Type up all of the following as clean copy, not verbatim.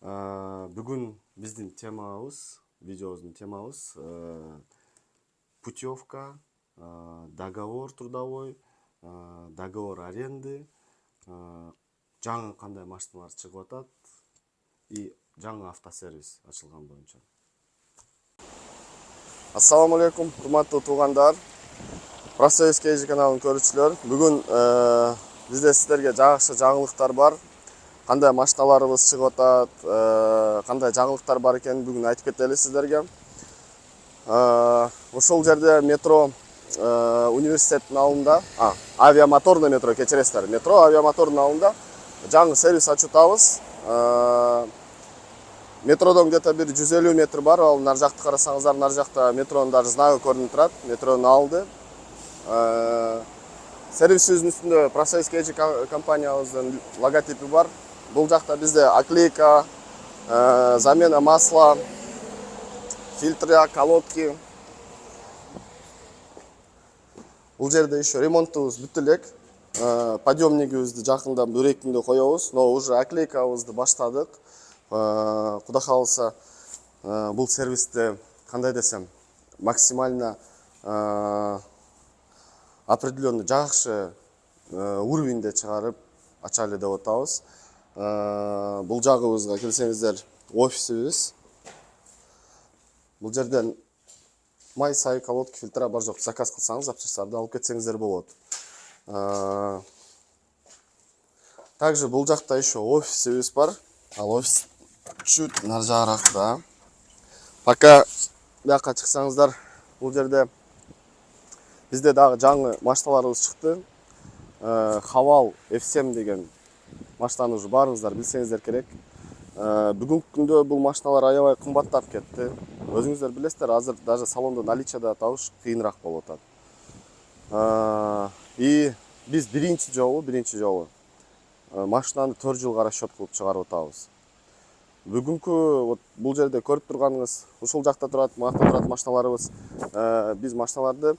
Бүгін біздің темабыз, видеоның темабыз путевка, договор трудовой, договор аренды, жаңы қандай машиналар шығып атат и жаңы автосервис ашылған бойынша. Ассаламу алейкум, құрметті туғандар. Профсоюз KG каналын көрушілер. Бүгін бізде сіздерге жақсы жаңылықтар бар. Қандай машиналарыбыз шығып атат, қандай жаңылықтар бар екенін бүгін айтып кетелі сіздерге. Ошол жерде метро университеттің алдында, авиамоторный метро кечиресиздер. Метро авиамоторный алдында жаңы сервис ачутабыз. Метродон где-то bir 150 метр бар. Ал нар жақты қарасаңыздар, нар жақта метронун даже знагы көрүнүп турат. Метронун алды. Сервисибиздин үстүндө Профсоюз KG компаниябыздын логотипи бар. Бұл жақта бізде оклейка, замена масла, фильтры, колодки. Бұл жерде еще ремонтыбыз бүт элек. Подъемнигибизди жакында бір-екі күндө коебуз, но уже оклейкабызды баштадык. Куда калса бұл сервисте кандай десем, максимально определенный жакшы уровеньде чыгарып ачалы деп атабыз. Бұл жагыбызга келсеңиздер, офисибиз. Бұл жерден май, сай, колодки, фильтра бар жок, заказ кылсаңыз, запчастарды алып кетсеңиздер болот. Также бұл жакта еще офисибиз бар. Ал офис чуть нар жагыракта. Пока бияка чыксаңыздар, бұл жерде бизде дагы жаңы машиналарыбыз чыкты. Хавал F7 деген машинаны уже барыңыздар билсеңиздер керек. Бүгүнкү күндө бул машиналар аябай кымбаттап кетти. Өзүңүздөр билесиздер, азыр даже салондо наличияда табыш кыйыныраак болуп атат. И биз биринчи жолу машинаны 4 жылга расчет кылып чыгарып атабыз. Бүгүнкү бул жерде көрүп турганыңыз, ушул жакта турат, мына жакта турат машиналарыбыз. Биз машиналарды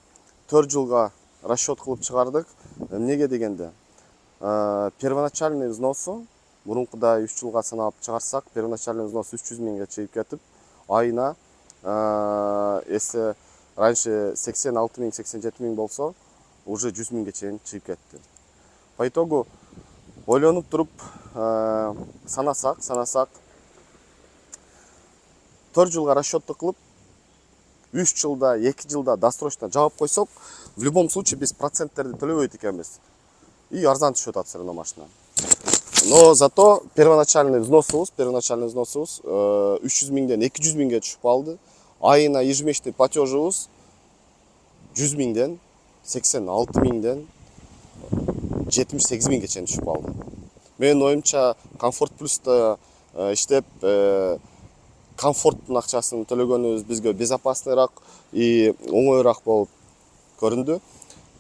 4 жылга расчет кылып чыгардык. Эмнеге дегенде, первоначальный взносу мурункудай 3 жылга саналып чыгарсак, первоначальный взнос 300 миңге чыгып кетип, айына если раньше 86 миң, 87 миң болсо, уже 100 миңге чейин чыгып кетти. По итогу ойлонуп туруп санасак 4 жылга расчетты кылып 3 жылда, 2 жылда досрочно жаап койсок, в любом случае биз проценттерди төлөбөйт экенбиз. И арзан түшүп атат все равно машина. Но зато первоначальный взносубуз 300 миңден 200 миңге түшүп калды. Айына ежемесячный платежубуз 100 миңден 86 миңден 78 миңге чейин түшүп калды. Менин оюмча Комфорт Плюста иштеп комфорттун акчасын төлөгөнүбүз бизге безопасныйраак и оңоюраак болуп көрүндү.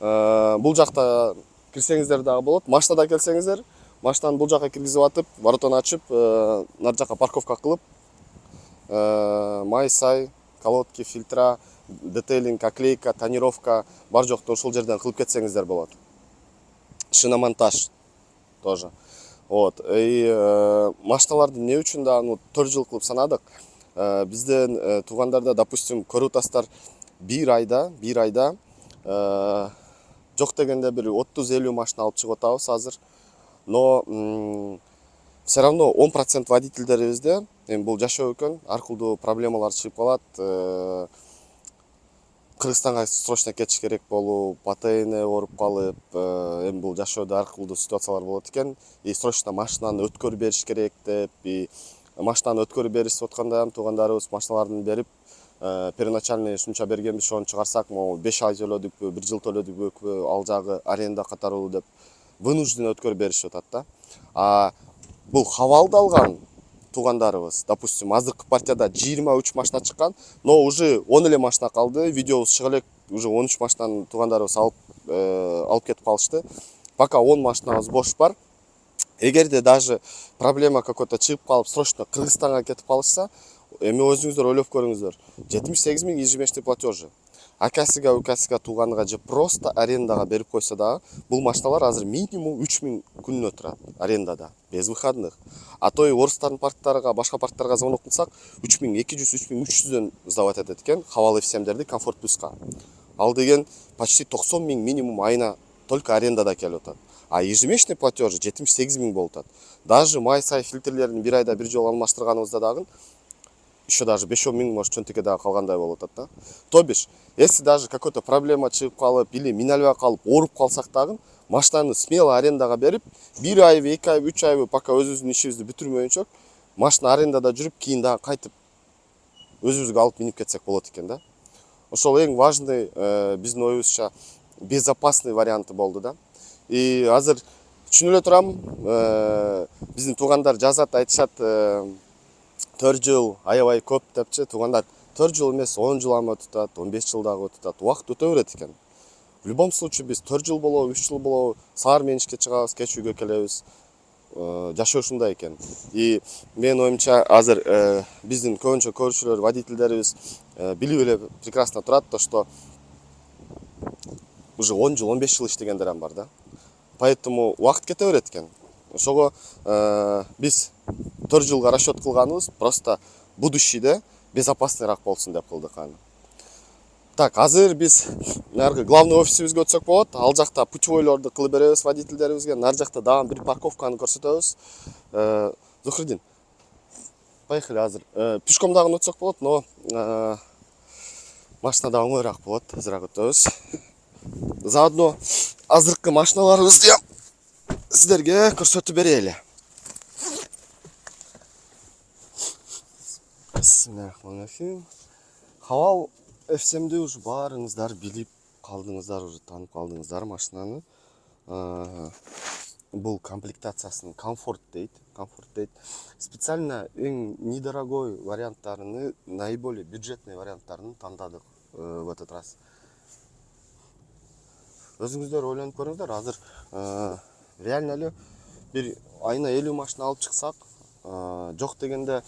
Бул жакта кирсеңиздер дагы болот. Машинада келсеңиздер, машинаны бул жака киргизип атып, воротон ачып, нар жака парковка кылып, май, сай, колодки, фильтра, детейлинг, оклейка, тонировка бар жокту ушул жерден кылып кетсеңиздер болот. Шиномонтаж тоже. Вот. И машиналарды не үчүн да 4 жыл кылып санадык. Бизден туугандарда, допустим, көрүп атасыздар, bir ayda жок дегенде bir 30-50 машина алып чыгып атабыз азыр. Но все равно 10% водительдерибизде, бул жашоо экен, ар кылдуу проблемалар чыгып калат. Кыргызстанга срочно кетиш керек болуп, ПТН ооруп калып, бул жашоодо ар кылдуу ситуациялар болот экен. И срочно машинаны өткөрүп бериш керек деп, и машинаны өткөрүп беришип атканда туугандарыбыз машиналарын берип, первоначальный ушунча бергенбиз, ошону чыгарсак, 5 ай төлөдүкпү, 1 жыл төлөдүкпү, ал жагы аренда катаруу деп вынужденно өткөрүп беришип атат да. Бул хавалды алган туугандарыбыз, допустим, азыркы партияда 23 машина чыккан, но уже 10 эле машина калды. Видеобуз чыга элек, уже 13 машинаны туугандарыбыз алып кетип калышты. Пока 10 машинабыз бош бар. Эгерде даже проблема какой-то чыгып калып, срочно Кыргызстанга кетип калышса, эми өзүңүздөр ойлоп көрүңүздөр. 78 миң ежемесячный платежы. акасыга укасыга тууганыга же просто арендага берип койсо дагы бул машиналар азыр минимум 3000 күнүнө турат арендада без выходных. А то и орустардын парктарга, башка парктарга звонок кылсак 3200 3300дөн сдавать этет экен Хавал F7-дерди Комфорт Плюска. Ал деген почти 90 000 минимум айына только арендада келип атат. А ежемесячный платежы 78 000 болуп атат. Даже май сай фильтрлерин бир айда бир жолу алмаштырганыбызда дагы еще даже 5-10 000 может чөнтөккө дагы калгандай болуп атат да. То бишь, если даже какой-то проблема чыгып калып или мине албай калып ооруп калсак дагы машинаны смело арендаға берип, 1 айбы, 2 айбы, 3 айбы пока өзүбүздүн ишибизди бүтүрмөйүнчө машина арендада жүрүп, кийин дагы кайтып өзүбүзгө алып минип кетсек болот экен да. Ошол эң важный биздин оюбузча безопасный варианты болду да. И азыр түшүнүп эле турам, биздин туугандар жазат, айтышат 4 жыл аябай көп депчи. Туугандар 4 жыл эмес, 10 жыл ам өтүп атат, 15 жыл дагы өтүп атат. Убакыт өтө берет экен. В любом случае биз 4 жыл болобу, 3 жыл болобу, саар менен ишке чыгабыз, кеч үйгө келебиз. Жашоо ушундай экен. И менин оюмча азыр биздин көбүнчө көрүүчүлөр, водительдерибиз билип эле прекрасно турат, то что уже 10 жыл, 15 жыл иштегендер бар да. Поэтому убакыт кете берет экен. Ошого биз 4 жылга расчет кылганыбыз просто будущийде безопасныйраак болсун деп кылдык аны. Так, азыр биз наркы главный офисибизге өтсөк болот. Ал жакта путевойлорду кылып беребиз водительдерибизге. Нар жакта дагы бир парковканы көрсөтөбүз. Зухридин, поехали азыр. Пешком дагы өтсөк болот, но машинада оңоюраак болот. Азыраак өтөбүз. Заодно азыркы машиналарыбызды сиздерге көрсөтүп берели. Бисмиллахиррахманиррахим. Хавал F7-ди уже баарыңыздар билип калдыңыздар, уже таанып калдыңыздар машинаны. Бул комплектациясын комфорт дейт. Специально эң недорогой варианттарыны, наиболее бюджетный варианттарын тандадык в этот раз. Өзүңүздөр ойлонуп көрүңүздөр, азыр реально эле бир айына 50 машина алып чыксак, жок дегенде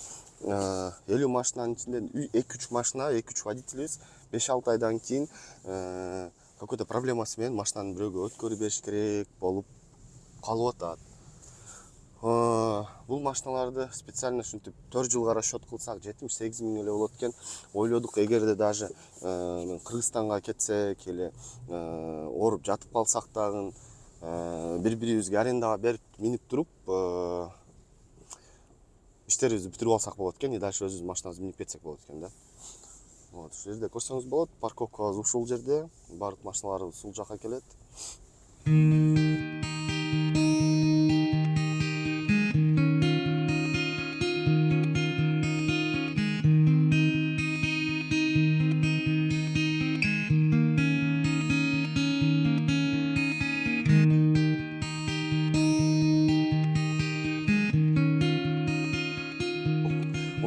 50 машинанын ичинен 2-3 машина, 2-3 водителибиз 5-6 айдан кийин какой-то проблемасы менен машинанын бирөөгө өткөрүп бериш керек болуп калып атат. Бул машиналарды специально ушинтип 4 жылга расчет кылсак 78 000 эле болот экен. Ойлодук, эгерде даже Кыргызстанга кетсек эле ооруп жатып калсак дагы бири-бирибизге арендага берип минип туруп иштерибизди бүтүрүп алсак болот экен, и дальше өзүбүздүн машинабызды минип кетсек болот экен да. Вот, ушул жерде көрсөңүз болот, парковкабыз ушул жерде, баардык машиналарыбыз ушул жака келет.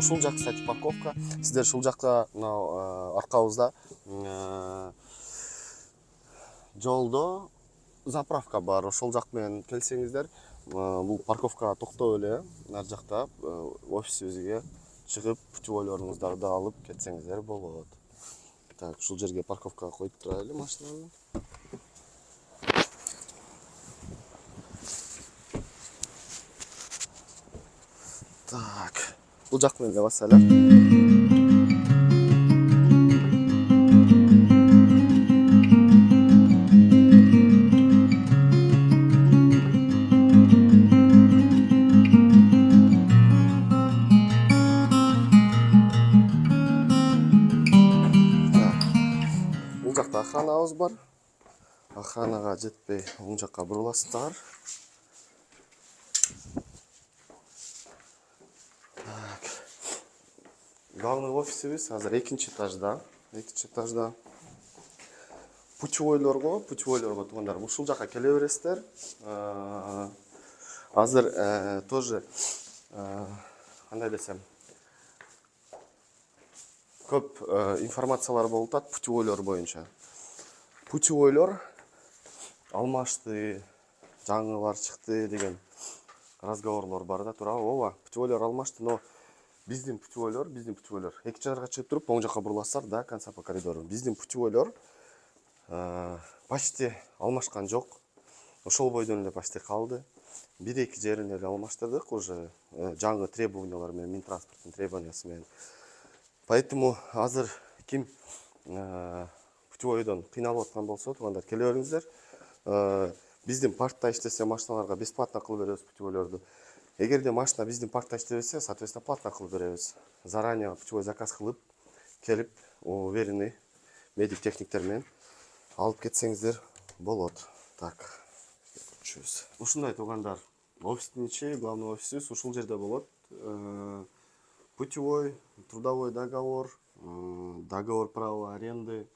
Ушул жак, кстати, парковка. Сиздер ушул жакта аркабызда жолдо заправка бар. Ошол жак менен келсеңиздер, бул парковкага токтоп эле нар жакта офисибизге чыгып, путевойлоруңуздарды алып кетсеңиздер болот. Так, ушул жерге парковкага коюп турайлы машинаны. Так, бул жак менен басалы. Бул жакта охранабыз бар. Охранага жетпей оң жакка буруласыздар. Так. Главный офисибиз азыр 2-этажда. Путевойлорго туугандар, ушул жака келе бересиздер. Азыр тоже кандай десем, көп информациялар болуп атат путевойлор боюнча. Путевойлор алмашты, жаңылар чыкты деген разговорлор бар да, туурабы? Ооба, путевойлор алмашты, но биздин путевойлор эки жагга чыгып туруп оң жакка буруласыздар до конца по коридору. Биздин путевойлор почти алмашкан жок. Ошол бойдон эле почти калды. Бир-эки жерин эле алмаштырдык уже жаңы требованиялар менен, Минтранспорттун требованиясы менен. Поэтому азыр ким путевойдон кыйналып аткан болсо, туугандар келе бериңиздер. Биздин паркта иштесе машиналарга бесплатно кылып беребиз путевойлорду. Эгерде машина биздин паркта иштебесе, соответственно, платно кылып беребиз. Заранее путевой заказ кылып, келип, уверенный медик техниктер менен алып кетсеңиздер болот. Так. Ушундай туугандар, офистин ичи, главный офисибиз ушул жерде болот. Путевой, трудовой договор, договор права аренды,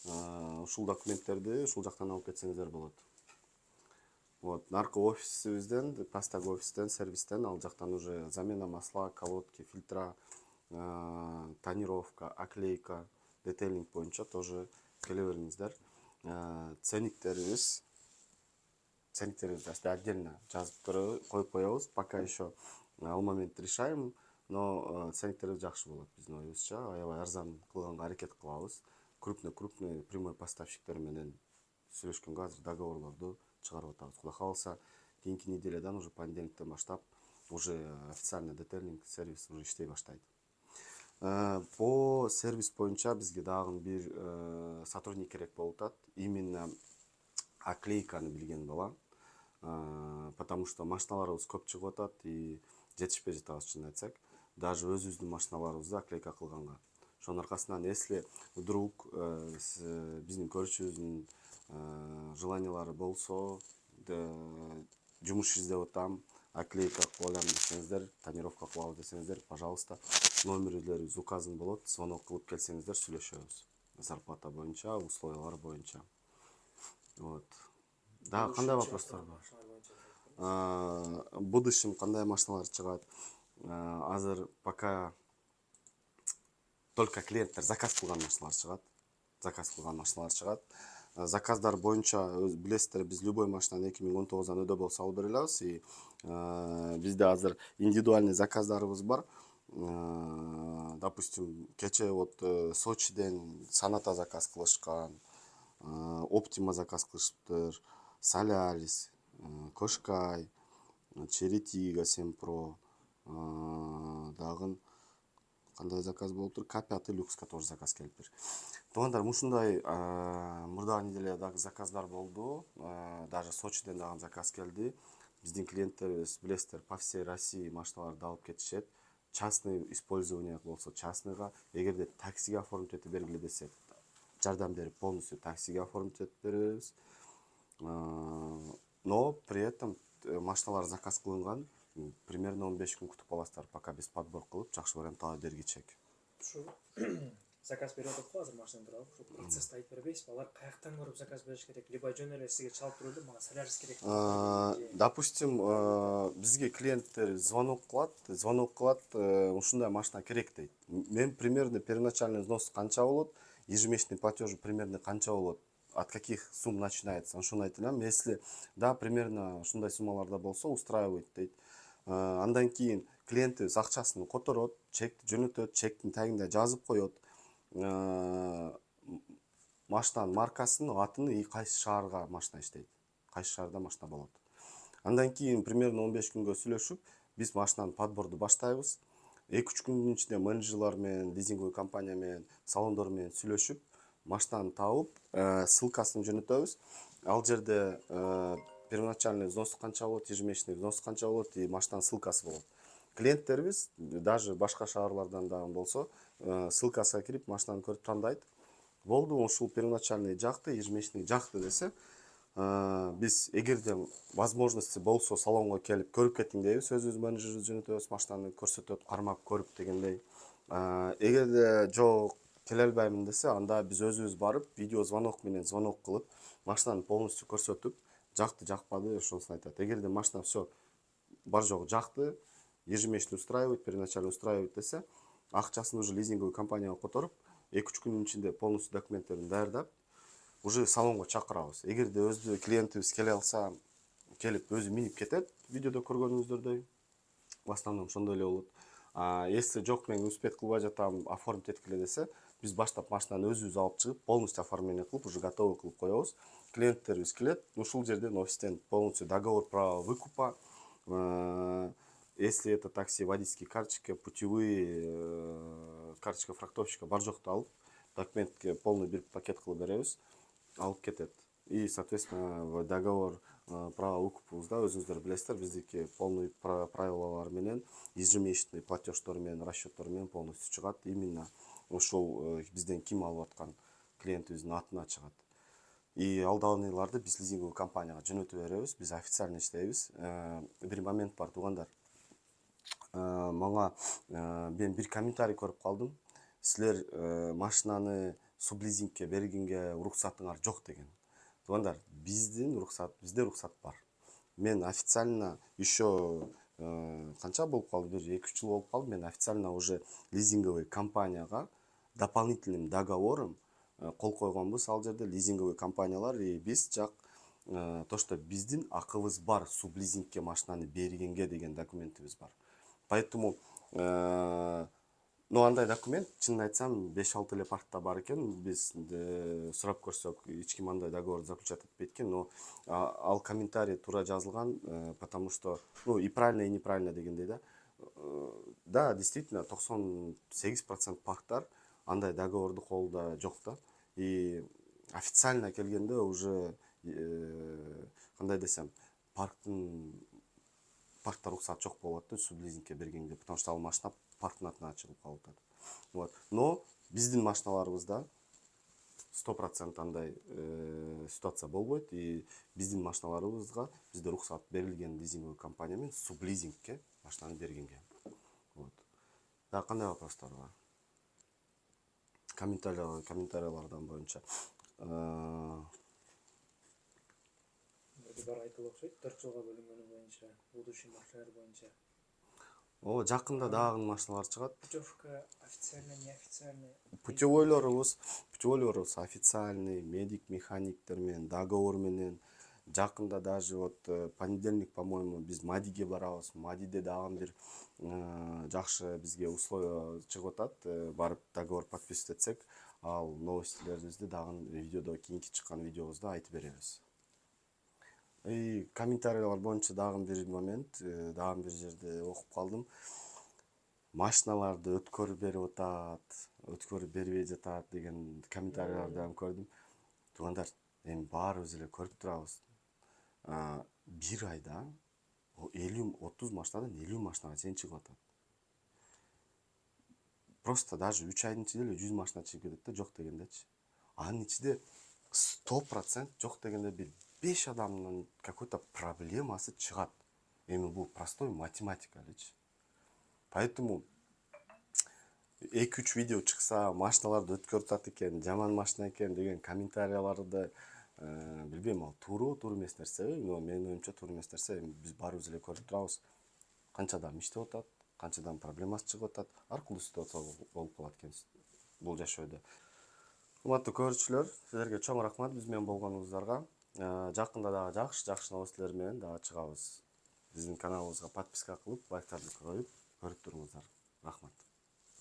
ушул документтерди ушул жактан алып кетсеңиздер болот. Вот, нарко офисибизден, пастаг офистен, сервистен ал жактан уже замена масла, колодки, фильтра, тонировка, оклейка, детейлинг боюнча тоже келе бериңиздер. Ценниктерибиз отдельно жазып коюп коебуз. Пока еще ал момент решаем, но ценниктерибиз жакшы болот биздин оюбузча. Аябай арзан кылганга аракет кылабыз. Крупный прямой поставщиктер менен сүйлөшкөнгө азыр договорлорду чыгарып атабыз. Кудай кааласа, кийинки неделядан уже понедельниктен баштап уже официально детейлинг сервис уже иштей баштайт. По сервис боюнча бизге дагы бир сотрудник керек болуп атат. Именно оклейканы билген бала. Потому что машиналарыбыз көп чыгып атат и жетишпей жатабыз, чынын айтсак. Даже өзүбүздүн машиналарыбызды оклейка кылганга. Ошонун аркасынан, если вдруг биздин көрүүчүбүздүн желаниялары болсо, жумуш издеп атам, оклейка кылып алам десеңиздер, тонировка кылабыз десеңиздер, пожалуйста, номерлерибиз указан болот, звонок кылып келсеңиздер сүйлөшөбүз. Зарплата боюнча, условиялар боюнча. Вот. Да, кандай вопростор бар? Будущем кандай машиналар чыгат? Азыр пока только клиенттер заказ кылган машиналар чыгат. Заказдар боюнча билесиздер, биз любой машинаны 2019 өдө болсо алып бере алабыз. И бизде азыр индивидуальный заказдарыбыз бар. Допустим, кече вот Сочиден Саната заказ кылышкан, Оптима заказ кылышыптыр, Солярис, Кошкай, Черетига 7 Pro, дагы кандай заказ болуптур, К5 люкска тоже заказ келиптир. Туугандар, ушундай мурдагы неделе дагы заказдар болду. Даже Сочиден дагы заказ келди. Биздин клиенттерибиз, билесиздер, по всей России машиналарды алып кетишет. Частный использование болсо частныйга, эгерде таксиге оформить этип бергиле десе, жардам берип полностью таксиге оформить этип беребиз. Но при этом машиналар заказ кылынган, примерно 15 күн күтүп аласыздар, пока биз подбор кылып жакшы вариант таба бергичек. Ушу заказ берип атат го азыр машина туралы. Ушу процессти айтып бербейсизби? Алар каяктан көрүп заказ бериш керек? Либо жөн эле сизге чалып туруп эле мага Солярис керек. Допустим, бизге клиенттер звонок кылат, ушундай машина керек дейт. Мен примерно первоначальный взнос канча болот, ежемесячный платеж примерно канча болот, от каких сумм начинается, ошону айтып элем. Если да, примерно ушундай суммаларда болсо устраивает дейт. Андан кийин клиентибиз акчасын которот, чекти жөнөтөт, чектин тагында жазып коет, машинанын маркасын, атын и кайсы шаарга машина иштейт, кайсы шаарда машина болот. Андан кийин примерно 15 күнгө сүйлөшүп, биз машинанын подборду баштайбыз. 2-3 күндүн ичинде менеджерлар менен, лизинговый компания менен, салондор менен сүйлөшүп, машинаны табып, ссылкасын жөнөтөбүз. Ал жерде первоначальный взнос канча болот, ежемесячный взнос канча болот и машинанын ссылкасы болот. Клиенттерибиз даже башка шаарлардан дагы болсо, ссылкасына кирип машинаны көрүп тандайт. Болду, ушул первоначальный жакты, ежемесячный жакты десе, биз эгерде возможности болсо салонго келип көрүп кетиң дейбиз, өзүбүз менеджерибиз жөнөтөбүз, машинаны көрсөтөт, кармап көрүп дегендей. Эгерде жок, келе албаймын десе, анда биз өзүбүз барып, видео звонок менен звонок кылып, машинаны полностью көрсөтүп, жакты, жакпады, ошонусун айтат. Эгерде машина все бар жогу жакты, ежемесячный устраивает, первоначально устраивает десе, акчасын уже лизинговый компанияга которуп, 2-3 күндүн ичинде полностью документтерин даярдап, уже салонго чакырабыз. Эгерде өзү клиентибиз келе алса, келип өзү минип кетет, видеодо көргөнүңүздөрдөй. В основном ошондой эле болот. Если жок мен успеть кылбай жатам, оформить эткиле десе, биз баштап машинаны өзүбүз алып чыгып, полностью оформление кылып, уже готовый кылып коебуз. Клиенттерибиз келет, ушул жерден офистен полностью договор права выкупа, если это такси, водительские карточки, путевые, карточка фрахтовщика бар жокту алып, документке полный бир пакет кылып беребиз, алып кетет. И, соответственно, договор права выкупубузда өзүңүздөр билесиздер, биздики полный правилалар менен, ежемесячный платеждор менен, расчеттор менен полностью чыгат. Именно ошол бизден ким алып аткан клиентибиздин атына чыгат. И алдагыларды биз лизинговый компанияга жөнөтүп беребиз, биз официально иштейбиз. Бир момент бар, туугандар. Мага мен бир комментарий көрүп калдым. Силер машинаны сублизингке бергенге уруксатыңар жок деген. Туугандар, bizde рұқсат бар. Мен официально еще канча болуп калды, бир 2-3 жыл болуп калды, мен официально уже лизинговый компанияга дополнительным договором кол койгонбуз ал жерде лизинговый компаниялар, и биз жак то, что биздин акыбыз бар сублизингке машинаны бергенге деген документибиз бар. Поэтому андай документ, чынын айтсам, 5-6 эле паркта бар экен. Биз сурап көрсөк, эч ким андай договор заключать этпейт экен, но ал комментарий туура жазылган, потому что, и правильно, и неправильно дегендей да. Да, действительно, 98% парктар андай договорду колунда жок да. И официально келгенде уже кандай десем, паркта рұқсат жок болот да сублизингке бергенге, потому что ал машина парктын атына чыгып калып атат. Вот. Но биздин машиналарыбызда 100% андай ситуация болбойт, и биздин машиналарыбызга бизде рұқсат берилген лизинговый компания менен сублизингке машинаны бергенге. Вот. Да, кандай вопростор бар? Комментариялардан боюнча. Бар айтылып окшойт, 4 жылга бөлүнгөнү боюнча, будущий машиналар боюнча. Жакында дагы машиналар чыгат. Путевка официальный, неофициальный. Путевойлорубуз официальный, медик, механиктер менен, договор менен. Жакында даже вот понедельник, по-моему, биз Мадиге барабыз. Мадиде дагы бир жакшы бизге условия чыгып атат. Барып договор подписывать этсек, ал новостилерибизди дагы видеодо, кийинки чыккан видеобузда айтып беребиз. И комментариялар боюнча дагы бир момент, дагы бир жерде окуп калдым. Машиналарды өткөрүп берип атат, өткөрүп бербей жатат деген комментарияларды дагы көрдүм. Туугандар, эми баарыбыз эле көрүп турабыз. Бир айда 30 машинадан 50 машинага чейин чыгып атат. Просто даже 3 айдын ичинде эле 100 машина чыгып кетет да, жок дегендечи. Анын ичинде 100% жок дегенде бир 5 адамдын какой-то проблемасы чыгат. Эми бул простой математика элечи. Поэтому 2-3 видео чыкса, машиналарды өткөрүп атат экен, жаман машина экен деген комментарияларды билбейм, ал туура эмес нерсеби, но менин оюмча туура эмес нерсе. Биз баарыбыз эле көрүп турабыз. Канча адам иштеп атат, канчадан проблемасы чыгып атат, ар кылуу ситуация болуп калат экен бул жашоодо. Урматтуу көрүүчүлөр, силерге чоң рахмат биз менен болгонуңуздарга. Жакында дагы жакшы новостилер менен дагы чыгабыз. Биздин каналыбызга подписка кылып, лайктарды коюп, көрүп туруңуздар. Рахмат.